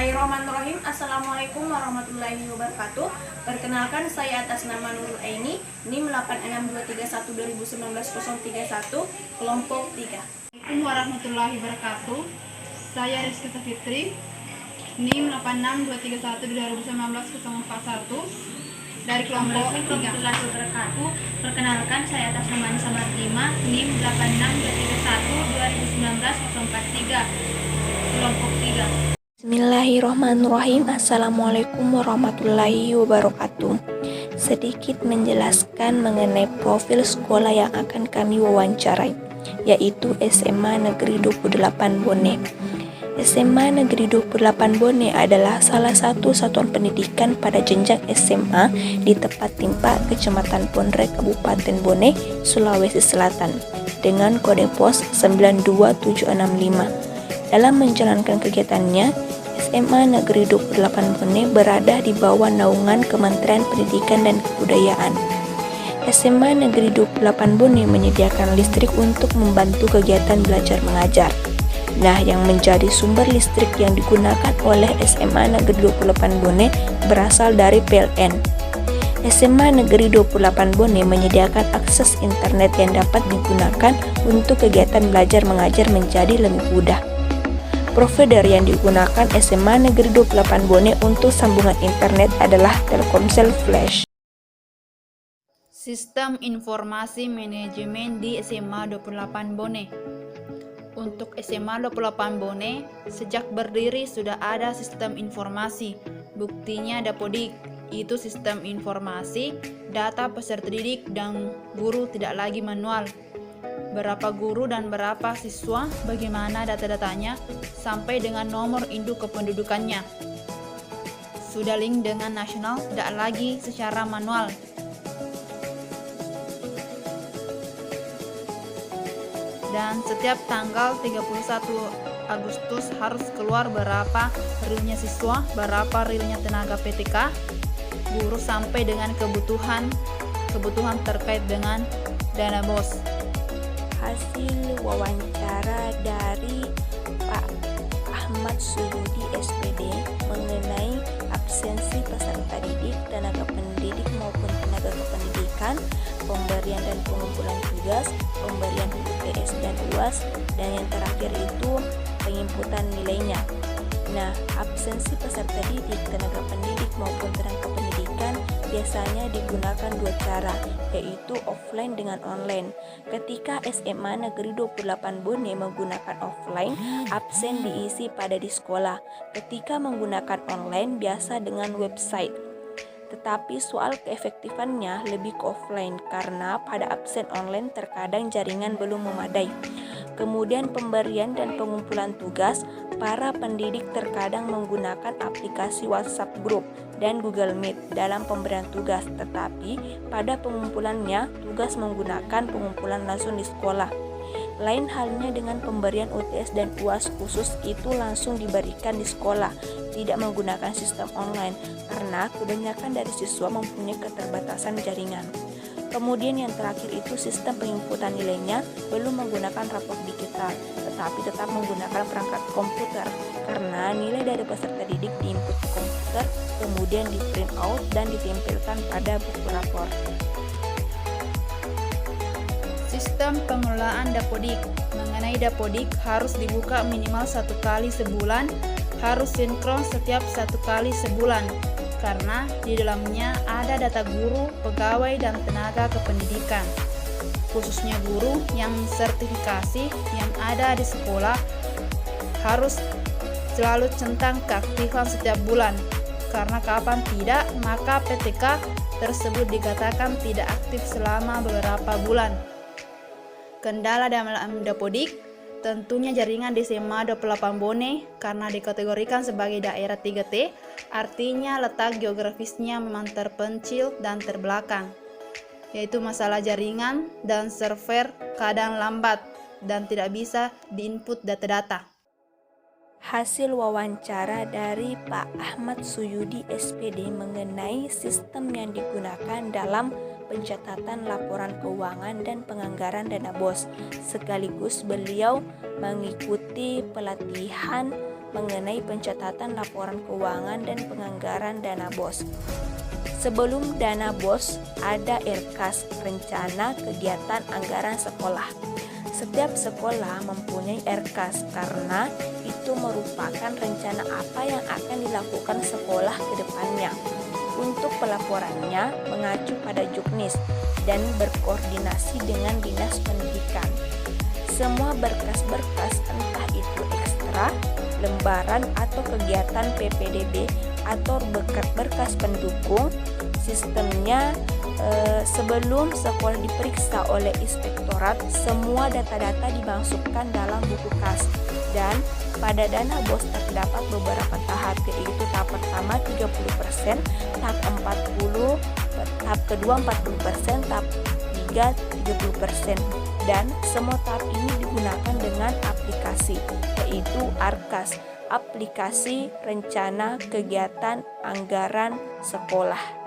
Bismillahirrahmanirrahim. Assalamualaikum warahmatullahi wabarakatuh. Perkenalkan, saya atas nama Nurul Aini, NIM 862312 2019 031, kelompok 3. Assalamualaikum warahmatullahi wabarakatuh. Saya Rizky Safitri, NIM 862312 2019 041, dari kelompok 3. Warahmatullahi wabarakatuh. Perkenalkan, saya atas nama Anissa Martima, NIM 862312 2019 043, kelompok 3. Bismillahirrahmanirrahim. Assalamualaikum warahmatullahi wabarakatuh. Sedikit menjelaskan mengenai profil sekolah yang akan kami wawancarai, yaitu SMA Negeri 28 Bone. SMA Negeri 28 Bone adalah salah satu satuan pendidikan pada jenjang SMA di Tepat Timpa, Kecamatan Pondrek, Kabupaten Bone, Sulawesi Selatan, dengan kode pos 92765. Dalam menjalankan kegiatannya, SMA Negeri 28 Bone berada di bawah naungan Kementerian Pendidikan dan Kebudayaan. SMA Negeri 28 Bone menyediakan listrik untuk membantu kegiatan belajar mengajar. Nah, yang menjadi sumber listrik yang digunakan oleh SMA Negeri 28 Bone berasal dari PLN. SMA Negeri 28 Bone menyediakan akses internet yang dapat digunakan untuk kegiatan belajar mengajar menjadi lebih mudah. Provider yang digunakan SMA Negeri 28 Bone untuk sambungan internet adalah Telkomsel Flash. Sistem Informasi Manajemen di SMA 28 Bone. Untuk SMA 28 Bone, sejak berdiri sudah ada sistem informasi. Buktinya Dapodik, itu sistem informasi, data peserta didik dan guru tidak lagi manual. Berapa guru dan berapa siswa, bagaimana data-datanya, sampai dengan nomor induk kependudukannya. Sudah link dengan nasional, tidak lagi secara manual. Dan setiap tanggal 31 Agustus harus keluar berapa realnya siswa, berapa realnya tenaga PTK, guru, sampai dengan kebutuhan terkait dengan dana BOS. Hasil wawancara dari Pak Ahmad Suyudi SPD mengenai absensi peserta didik, tenaga pendidik maupun tenaga kependidikan, pemberian dan pengumpulan tugas, pemberian UTS dan UAS, dan yang terakhir itu penginputan nilainya. Nah, absensi peserta didik, tenaga pendidik maupun tenaga pendidikan biasanya digunakan dua cara, yaitu offline dengan online. Ketika SMA Negeri 28 Bone menggunakan offline, absen diisi pada di sekolah. Ketika menggunakan online, biasa dengan website. Tetapi soal keefektifannya lebih ke offline karena pada absen online terkadang jaringan belum memadai. Kemudian pemberian dan pengumpulan tugas, para pendidik terkadang menggunakan aplikasi WhatsApp Group dan Google Meet dalam pemberian tugas, tetapi pada pengumpulannya tugas menggunakan pengumpulan langsung di sekolah. Lain halnya dengan pemberian UTS dan UAS khusus, itu langsung diberikan di sekolah, tidak menggunakan sistem online karena kebanyakan dari siswa mempunyai keterbatasan jaringan. Kemudian yang terakhir itu sistem penginputan nilainya belum menggunakan rapor digital, tetapi tetap menggunakan perangkat komputer karena nilai dari peserta didik diinput ke komputer, kemudian di print out dan ditempelkan pada buku rapor. Sistem pengelolaan Dapodik. Mengenai Dapodik harus dibuka minimal 1 kali sebulan, harus sinkron setiap 1 kali sebulan, karena di dalamnya ada data guru, pegawai, dan tenaga kependidikan. Khususnya guru yang sertifikasi yang ada di sekolah harus selalu centang keaktifan setiap bulan, karena kapan tidak, maka PTK tersebut dikatakan tidak aktif selama beberapa bulan. Kendala dalam Dapodik, tentunya jaringan di SMA 28 Bone karena dikategorikan sebagai daerah 3T, artinya letak geografisnya memang terpencil dan terbelakang, yaitu masalah jaringan dan server kadang lambat dan tidak bisa diinput data-data. Hasil wawancara dari Pak Ahmad Suyudi SPD mengenai sistem yang digunakan dalam pencatatan laporan keuangan dan penganggaran dana BOS, sekaligus beliau mengikuti pelatihan mengenai pencatatan laporan keuangan dan penganggaran dana BOS. Sebelum dana BOS, ada RKAS, Rencana Kegiatan Anggaran Sekolah. Setiap sekolah mempunyai RKAS karena itu merupakan rencana apa yang akan dilakukan sekolah ke depannya. Untuk pelaporannya mengacu pada Juknis dan berkoordinasi dengan Dinas Pendidikan. Semua berkas-berkas entah itu ekstra, lembaran atau kegiatan PPDB atau berkas pendukung sistemnya sebelum sekolah diperiksa oleh inspektorat, semua data-data dimasukkan dalam buku kas. Dan pada dana BOS terdapat beberapa tahap, yaitu tahap pertama 30%, tahap 40%, tahap kedua 40%, tahap 3 30%. Dan semua tahap ini digunakan dengan aplikasi, yaitu ARKAS, Aplikasi Rencana Kegiatan Anggaran Sekolah.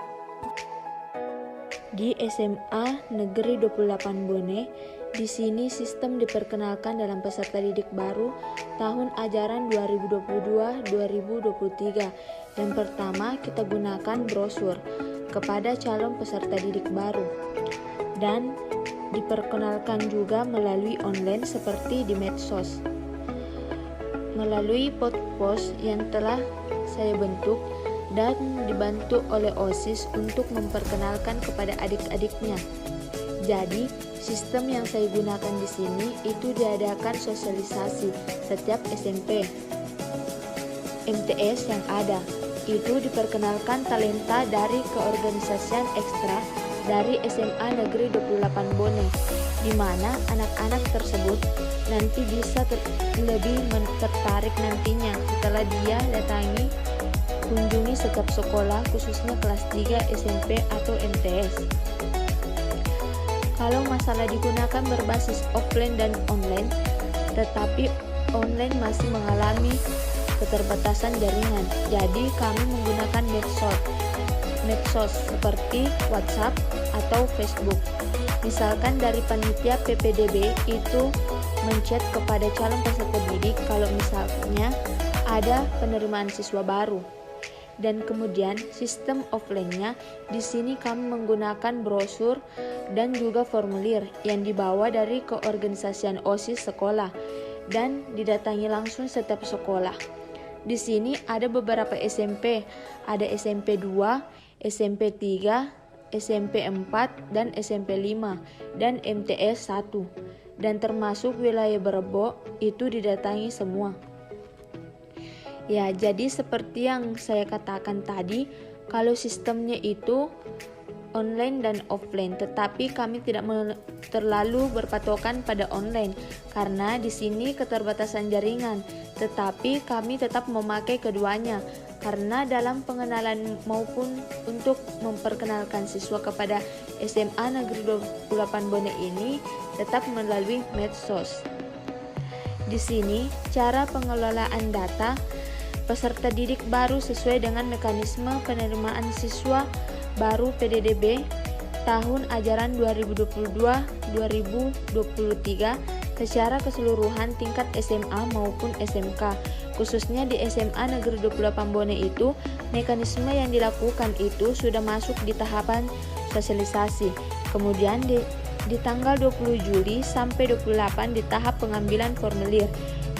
Di SMA Negeri 28 Bone, di sini sistem diperkenalkan dalam peserta didik baru tahun ajaran 2022-2023. Yang pertama, kita gunakan brosur kepada calon peserta didik baru. Dan diperkenalkan juga melalui online seperti di medsos. Melalui post yang telah saya bentuk dan dibantu oleh OSIS untuk memperkenalkan kepada adik-adiknya. Jadi, sistem yang saya gunakan di sini itu diadakan sosialisasi setiap SMP. MTS yang ada itu diperkenalkan talenta dari keorganisasian ekstra dari SMA Negeri 28 Bone, di mana anak-anak tersebut nanti bisa lebih tertarik nantinya setelah dia datangi kunjungi setiap sekolah, khususnya kelas 3 SMP atau MTS. Kalau masalah digunakan berbasis offline dan online, tetapi online masih mengalami keterbatasan jaringan. Jadi kami menggunakan medsos seperti WhatsApp atau Facebook. Misalkan dari panitia PPDB itu menchat kepada calon peserta didik kalau misalnya ada penerimaan siswa baru. Dan kemudian sistem offline-nya di sini kami menggunakan brosur dan juga formulir yang dibawa dari keorganisasian OSIS sekolah dan didatangi langsung setiap sekolah. Di sini ada beberapa SMP, ada SMP 2, SMP 3, SMP 4 dan SMP 5 dan MTS 1. Dan termasuk wilayah Berebo itu didatangi semua. Ya, jadi seperti yang saya katakan tadi, kalau sistemnya itu online dan offline, tetapi kami tidak terlalu berpatokan pada online karena di sini keterbatasan jaringan, tetapi kami tetap memakai keduanya karena dalam pengenalan maupun untuk memperkenalkan siswa kepada SMA Negeri 28 Bone ini tetap melalui medsos. Di sini cara pengelolaan data peserta didik baru sesuai dengan mekanisme penerimaan siswa baru PDDB tahun ajaran 2022-2023 secara keseluruhan tingkat SMA maupun SMK. Khususnya di SMA Negeri 28 Bone itu, mekanisme yang dilakukan itu sudah masuk di tahapan sosialisasi. Kemudian di tanggal 20 Juli sampai 28 di tahap pengambilan formulir.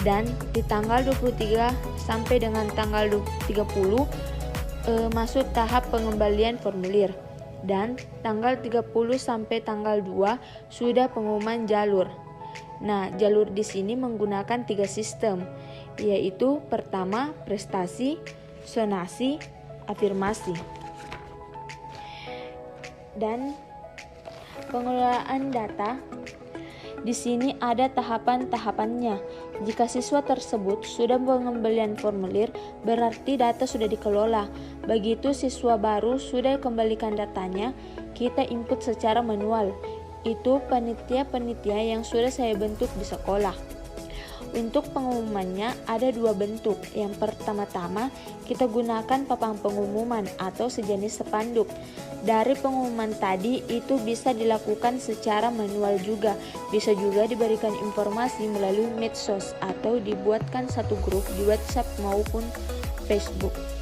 Dan di tanggal 23 sampai dengan tanggal 30 masuk tahap pengembalian formulir. Dan tanggal 30 sampai tanggal 2 sudah pengumuman jalur. Nah, jalur di sini menggunakan 3 sistem, yaitu pertama prestasi, sonasi, afirmasi. Dan pengelolaan data di sini ada tahapan-tahapannya. Jika siswa tersebut sudah pengembalian formulir, berarti data sudah dikelola. Begitu siswa baru sudah kembalikan datanya, kita input secara manual. Itu panitia-panitia yang sudah saya bentuk di sekolah. Untuk pengumumannya ada 2 bentuk. Yang pertama-tama kita gunakan papan pengumuman atau sejenis spanduk. Dari pengumuman tadi itu bisa dilakukan secara manual juga. Bisa juga diberikan informasi melalui medsos atau dibuatkan satu grup di WhatsApp maupun Facebook.